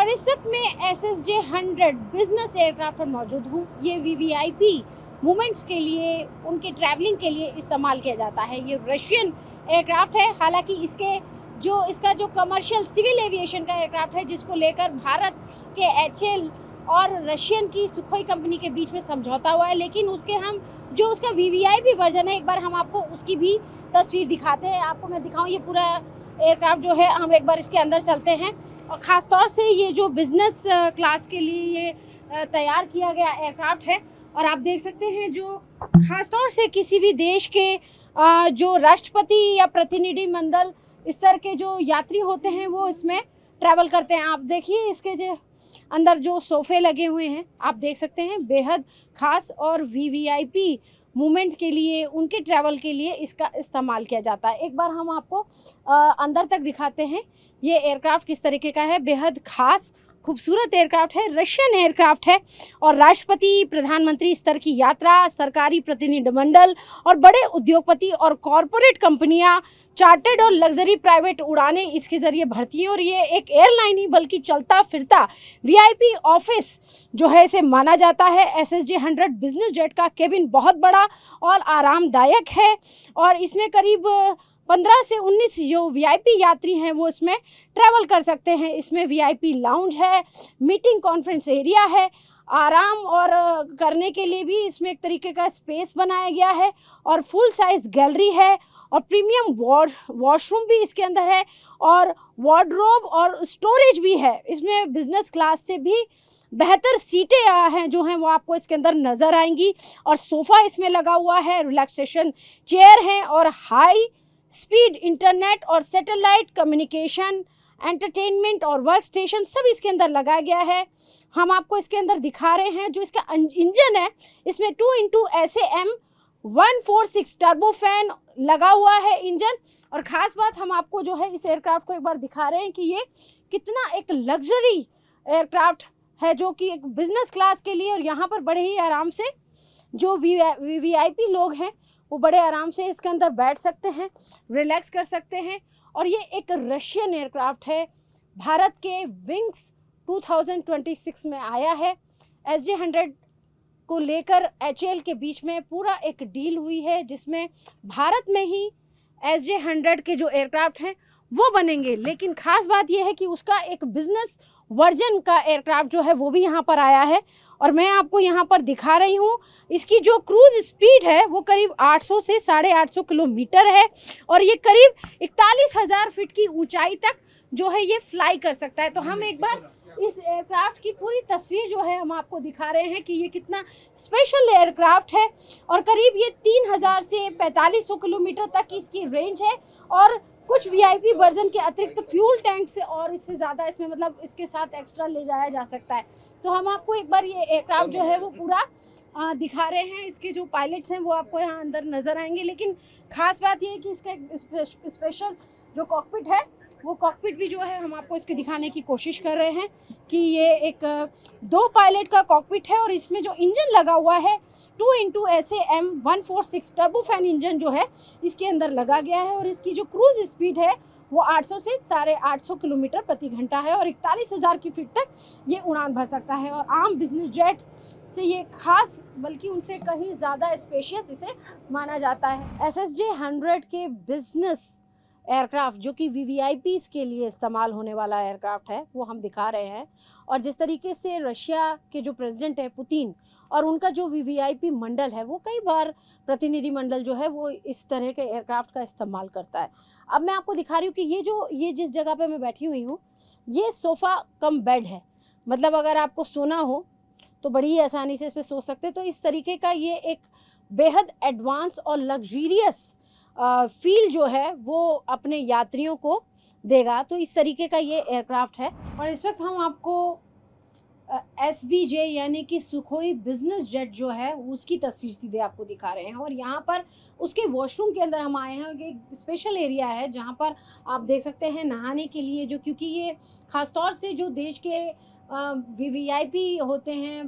और इस वक्त मैं SSJ 100 बिजनेस एयरक्राफ्ट पर मौजूद हूँ। ये VVIP मूवमेंट्स के लिए, उनके ट्रैवलिंग के लिए इस्तेमाल किया जाता है। ये रशियन एयरक्राफ्ट है, हालांकि इसका जो कमर्शियल सिविल एविएशन का एयरक्राफ्ट है, जिसको लेकर भारत के HAL और रशियन की सुखोई कंपनी के बीच में समझौता हुआ है, लेकिन उसका VVIP वर्जन है। एक बार हम आपको उसकी भी तस्वीर दिखाते हैं। आपको मैं दिखाऊं, ये पूरा एयरक्राफ्ट जो है, हम एक बार इसके अंदर चलते हैं। और ख़ास तौर से ये जो बिज़नेस क्लास के लिए ये तैयार किया गया एयरक्राफ्ट है। और आप देख सकते हैं, जो ख़ास तौर से किसी भी देश के जो राष्ट्रपति या प्रतिनिधि मंडल स्तर के जो यात्री होते हैं, वो इसमें ट्रैवल करते हैं। आप देखिए, इसके जो अंदर जो सोफ़े लगे हुए हैं, आप देख सकते हैं, बेहद ख़ास और VVIP मूवमेंट के लिए, उनके ट्रैवल के लिए इसका इस्तेमाल किया जाता है। एक बार हम आपको अंदर तक दिखाते हैं ये एयरक्राफ्ट किस तरीके का है। बेहद ख़ास खूबसूरत एयरक्राफ्ट है, रशियन एयरक्राफ्ट है। और राष्ट्रपति, प्रधानमंत्री स्तर की यात्रा, सरकारी प्रतिनिधिमंडल और बड़े उद्योगपति और कॉरपोरेट कंपनियां, चार्टर्ड और लग्जरी प्राइवेट उड़ानें इसके ज़रिए भरती हैं। और ये एक एयरलाइन नहीं बल्कि चलता फिरता VIP ऑफिस जो है इसे माना जाता है। SSJ 100 बिजनेस जेट का केबिन बहुत बड़ा और आरामदायक है, और इसमें करीब 15 से 19 जो VIP यात्री हैं वो इसमें ट्रैवल कर सकते हैं। इसमें VIP लाउंज है, मीटिंग कॉन्फ्रेंस एरिया है, आराम और करने के लिए भी इसमें एक तरीके का स्पेस बनाया गया है, और फुल साइज गैलरी है, और प्रीमियम वॉशरूम भी इसके अंदर है, और वार्डरोब और स्टोरेज भी है। इसमें बिजनेस क्लास से भी बेहतर सीटें हैं जो हैं वो आपको इसके अंदर नज़र आएंगी, और सोफ़ा इसमें लगा हुआ है, रिलैक्सेशन चेयर हैं, और हाई स्पीड इंटरनेट और सैटेलाइट कम्युनिकेशन, एंटरटेनमेंट और वर्क स्टेशन सब इसके अंदर लगाया गया है। हम आपको इसके अंदर दिखा रहे हैं जो इसका इंजन है, इसमें 2x SAM 146 टर्बो फैन लगा हुआ है इंजन। और ख़ास बात, हम आपको जो है इस एयरक्राफ्ट को एक बार दिखा रहे हैं कि ये कितना एक लग्जरी एयरक्राफ्ट है, जो कि एक बिज़नेस क्लास के लिए, और यहाँ पर बड़े ही आराम से जो VVIP लोग हैं वो बड़े आराम से इसके अंदर बैठ सकते हैं, रिलैक्स कर सकते हैं। और ये एक रशियन एयरक्राफ्ट है, भारत के विंग्स 2026 में आया है। SJ 100 को लेकर HAL के बीच में पूरा एक डील हुई है, जिसमें भारत में ही SJ 100 के जो एयरक्राफ्ट हैं वो बनेंगे। लेकिन ख़ास बात यह है कि उसका एक बिज़नेस वर्जन का एयरक्राफ्ट जो है वो भी यहाँ पर आया है, और मैं आपको यहाँ पर दिखा रही हूँ। इसकी जो क्रूज़ स्पीड है वो करीब 800 से 850 किलोमीटर है, और ये करीब 41,000 फीट की ऊंचाई तक जो है ये फ्लाई कर सकता है। तो हम एक बार इस एयरक्राफ्ट की पूरी तस्वीर जो है हम आपको दिखा रहे हैं कि ये कितना स्पेशल एयरक्राफ्ट है। और करीब ये 3,000 से 4,500 किलोमीटर तक इसकी रेंज है, और कुछ VIP वर्जन के अतिरिक्त फ्यूल टैंक से और इससे ज़्यादा इसमें, मतलब इसके साथ एक्स्ट्रा ले जाया जा सकता है। तो हम आपको एक बार ये एयरक्राफ्ट जो है वो पूरा दिखा रहे हैं। इसके जो पायलट्स हैं वो आपको यहाँ अंदर नज़र आएंगे, लेकिन ख़ास बात ये है कि इसका एक स्पेशल जो कॉकपिट है, वो कॉकपिट भी जो है हम आपको इसके दिखाने की कोशिश कर रहे हैं कि ये एक 2 पायलट का कॉकपिट है। और इसमें जो इंजन लगा हुआ है 2x SAM 146 turbo fan engine जो है इसके अंदर लगा गया है, और इसकी जो क्रूज़ स्पीड है वो 800 से 850 किलोमीटर प्रति घंटा है, और 41,000 की फीट तक ये उड़ान भर सकता है। और आम बिजनेस जेट से ये खास, बल्कि उनसे कहीं ज़्यादा स्पेशियस इसे माना जाता है। SSJ 100 के बिजनेस एयरक्राफ्ट जो कि VVIPs के लिए इस्तेमाल होने वाला एयरक्राफ्ट है वो हम दिखा रहे हैं। और जिस तरीके से रशिया के जो प्रेसिडेंट है पुतिन, और उनका जो VVIP मंडल है, वो कई बार प्रतिनिधि मंडल जो है वो इस तरह के एयरक्राफ्ट का इस्तेमाल करता है। अब मैं आपको दिखा रही हूँ कि ये जिस जगह पे मैं बैठी हुई हूँ, ये सोफ़ा कम बेड है। मतलब अगर आपको सोना हो तो बड़ी ही आसानी से इस पर सो सकते हैं। तो इस तरीके का ये एक बेहद एडवांस और लग्जरियस फील जो है वो अपने यात्रियों को देगा। तो इस तरीके का ये एयरक्राफ्ट है। और इस वक्त हम आपको SBJ यानी कि सुखोई बिजनेस जेट जो है उसकी तस्वीर सीधे आपको दिखा रहे हैं। और यहाँ पर उसके वॉशरूम के अंदर हम आए हैं। एक स्पेशल एरिया है जहाँ पर आप देख सकते हैं नहाने के लिए, जो क्योंकि ये ख़ास तौर से जो देश के VVIP होते हैं,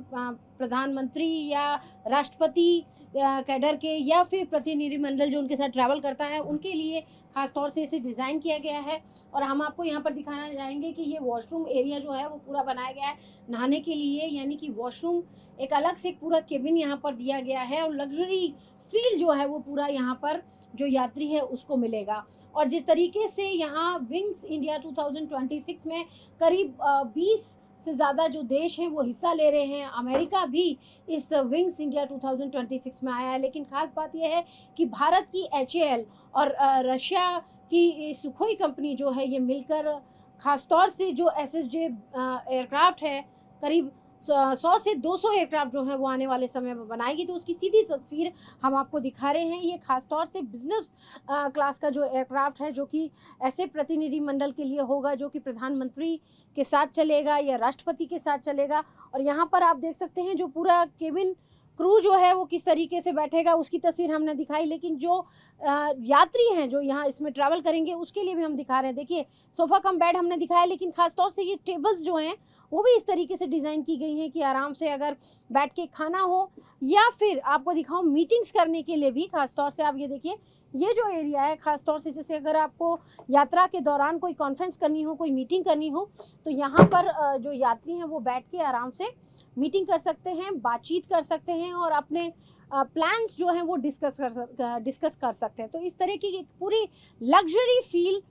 प्रधानमंत्री या राष्ट्रपति कैडर के, या फिर प्रतिनिधिमंडल जो उनके साथ ट्रैवल करता है, उनके लिए खास तौर से इसे डिज़ाइन किया गया है। और हम आपको यहाँ पर दिखाना चाहेंगे कि ये वॉशरूम एरिया जो है वो पूरा बनाया गया है नहाने के लिए, यानी कि वॉशरूम एक अलग से पूरा केबिन यहाँ पर दिया गया है और लग्जरी फील जो है वो पूरा यहाँ पर जो यात्री है उसको मिलेगा। और जिस तरीके से यहाँ विंग्स इंडिया 2026 में करीब 20 से ज़्यादा जो देश हैं वो हिस्सा ले रहे हैं, अमेरिका भी इस विंग्स इंडिया 2026 में आया है। लेकिन ख़ास बात यह है कि भारत की HAL और रशिया की सुखोई कंपनी जो है ये मिलकर ख़ास तौर से जो SSJ एयरक्राफ्ट है, करीब 100 से 200 एयरक्राफ्ट जो है वो आने वाले समय में बनाएगी। तो उसकी सीधी तस्वीर हम आपको दिखा रहे हैं। ये खास तौर से बिजनेस क्लास का जो एयरक्राफ्ट है, जो कि ऐसे प्रतिनिधि मंडल के लिए होगा जो कि प्रधानमंत्री के साथ चलेगा या राष्ट्रपति के साथ चलेगा। और यहाँ पर आप देख सकते हैं जो पूरा केबिन क्रू जो है वो किस तरीके से बैठेगा उसकी तस्वीर हमने दिखाई, लेकिन जो यात्री हैं जो यहाँ इसमें ट्रैवल करेंगे उसके लिए भी हम दिखा रहे हैं। देखिए सोफ़ा कम बेड हमने दिखाया, लेकिन खास तौर से ये टेबल्स जो हैं वो भी इस तरीके से डिज़ाइन की गई हैं कि आराम से अगर बैठ के खाना हो या फिर आपको दिखाऊं मीटिंग्स करने के लिए भी। खास तौर से आप ये देखिए, ये जो एरिया है खास तौर से जैसे अगर आपको यात्रा के दौरान कोई कॉन्फ्रेंस करनी हो, कोई मीटिंग करनी हो, तो यहाँ पर जो यात्री हैं वो बैठ के आराम से मीटिंग कर सकते हैं, बातचीत कर सकते हैं और अपने प्लान्स जो हैं वो डिस्कस कर सकते हैं। तो इस तरह की एक पूरी लग्जरी फील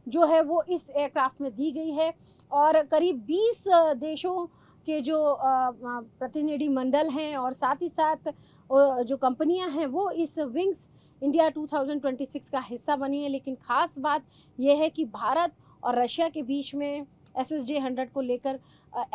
जो है वो इस एयरक्राफ्ट में दी गई है। और करीब 20 देशों के जो प्रतिनिधि मंडल हैं और साथ ही साथ जो कंपनियां हैं वो इस विंग्स इंडिया 2026 का हिस्सा बनी है। लेकिन ख़ास बात यह है कि भारत और रशिया के बीच में SSJ 100 को लेकर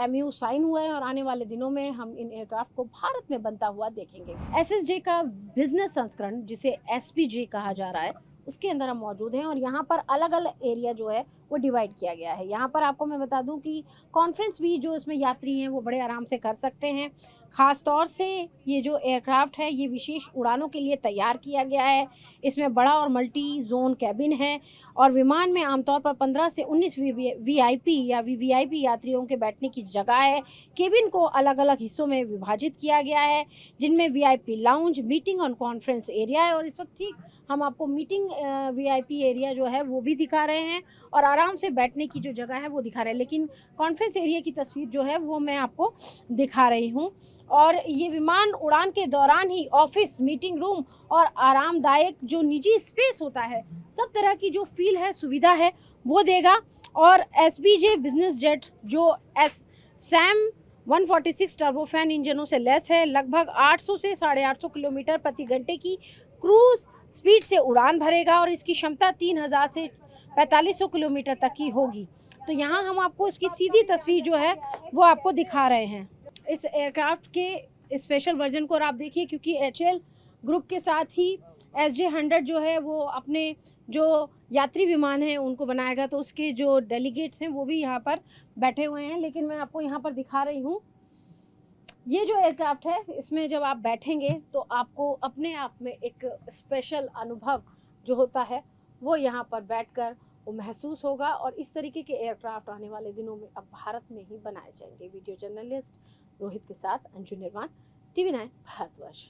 MOU साइन हुआ है और आने वाले दिनों में हम इन एयरक्राफ्ट को भारत में बनता हुआ देखेंगे। SSJ का बिजनेस संस्करण जिसे SPJ कहा जा रहा है उसके अंदर हम मौजूद हैं और यहाँ पर अलग अलग एरिया जो है वो डिवाइड किया गया है। यहाँ पर आपको मैं बता दूं कि कॉन्फ्रेंस भी जो इसमें यात्री हैं वो बड़े आराम से कर सकते हैं। ख़ास तौर से ये जो एयरक्राफ्ट है ये विशेष उड़ानों के लिए तैयार किया गया है। इसमें बड़ा और मल्टी जोन कैबिन है और विमान में आमतौर पर 15 से 19 VIP या VVIP यात्रियों के बैठने की जगह है। केबिन को अलग अलग हिस्सों में विभाजित किया गया है, जिनमें VIP लाउंज, मीटिंग और कॉन्फ्रेंस एरिया है। और इस वक्त ठीक हम आपको मीटिंग VIP एरिया जो है वो भी दिखा रहे हैं और आराम से बैठने की जो जगह है वो दिखा रहे हैं, लेकिन कॉन्फ्रेंस एरिया की तस्वीर जो है वो मैं आपको दिखा रही हूँ। और ये विमान उड़ान के दौरान ही ऑफिस, मीटिंग रूम और आरामदायक जो निजी स्पेस होता है, सब तरह की जो फील है, सुविधा है वो देगा। और SBJ बिजनेस जेट जो SAM 146 टर्बोफैन इंजनों से लैस है, लगभग 800 से 850 किलोमीटर प्रति घंटे की क्रूज स्पीड से उड़ान भरेगा और इसकी क्षमता 3000 से 4500 किलोमीटर तक की होगी। तो यहाँ हम आपको इसकी सीधी तस्वीर जो है वो आपको दिखा रहे हैं इस एयरक्राफ्ट के स्पेशल वर्जन को। और आप देखिए क्योंकि HAL ग्रुप के साथ ही SJ 100 जो है वो अपने जो यात्री विमान हैं उनको बनाएगा, तो उसके जो डेलीगेट्स हैं वो भी यहाँ पर बैठे हुए हैं। लेकिन मैं आपको यहाँ पर दिखा रही हूँ ये जो एयरक्राफ्ट है, इसमें जब आप बैठेंगे तो आपको अपने आप में एक स्पेशल अनुभव जो होता है वो यहाँ पर बैठकर वो महसूस होगा। और इस तरीके के एयरक्राफ्ट आने वाले दिनों में अब भारत में ही बनाए जाएंगे। वीडियो जर्नलिस्ट रोहित के साथ अंजू निर्वाण, TV9 भारतवर्ष।